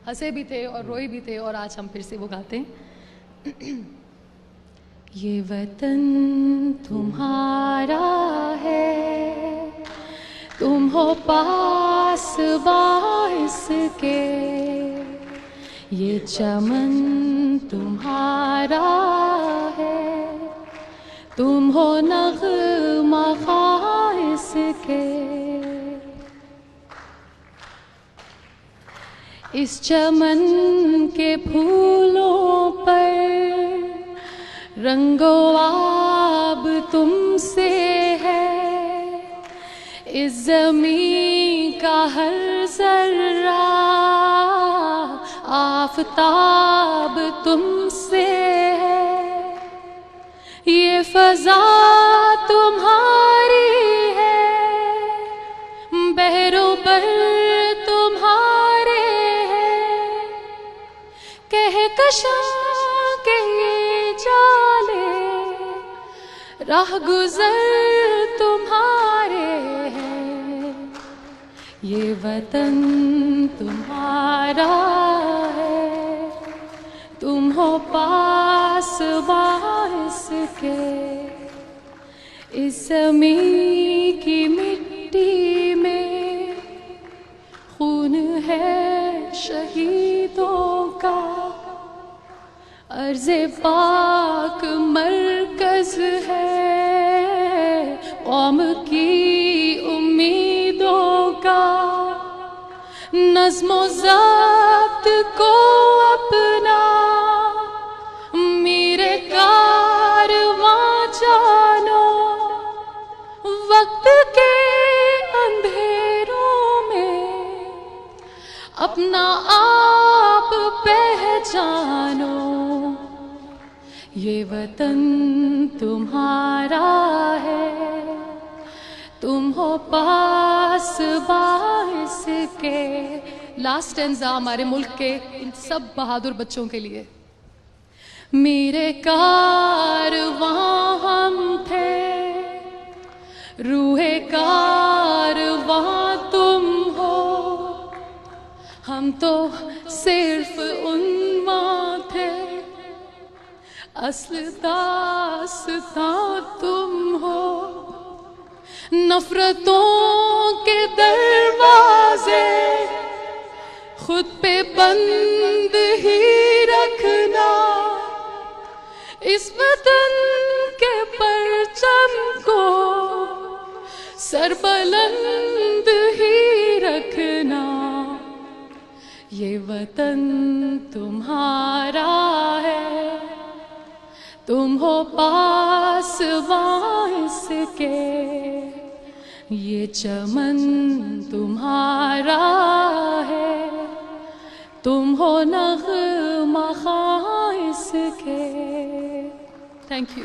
ہنسے بھی تھے اور روئے بھی تھے، اور آج ہم پھر سے وہ گاتے ہیں. یہ وطن تمہارا ہے، تم ہو پاس باعث کے، یہ چمن تمہارا ہے، تم ہو نغمہ خاص کے. اس چمن کے پھولوں پر رنگ و آب تم سے ہے، اس زمین کا ہر ذرہ آفتاب تم سے ہے، یہ فضا تمہاری ہے، بحر و بر تمہارے ہیں، کہکشاں کے یہ جالے راہ گزر تمہارے ہیں. یہ وطن تمہارا ہے، تم ہو پاس باعث کے، اس زمین کی مٹی میں خون ہے شہیدوں کا، عرض پاک مرکز ہے قوم کی امیدوں کا. نظم و ضبط کو اپنا میرے کارواں جانو، وقت کے اندھیروں میں اپنا آپ پہچانو. یہ وطن تمہارا ہے، تم ہو پاس باعث کے. لاسٹ اسٹینزا ہمارے ملک کے ان سب بہادر بچوں کے لیے. میرے کارواں ہم تھے، روح کارواں تم ہو، ہم تو صرف عنواں تھے، اصل داستاں تم ہو. نفرتوں کے دروازے خود پہ بند ہی رکھنا، اس وطن کے پرچم کو سر بلند ہی رکھنا. یہ وطن تمہارا ہے، تم ہو پاس باعث کے، یہ چمن تمہارا ہے، تم ہو نغمہ خاص کے. Thank you.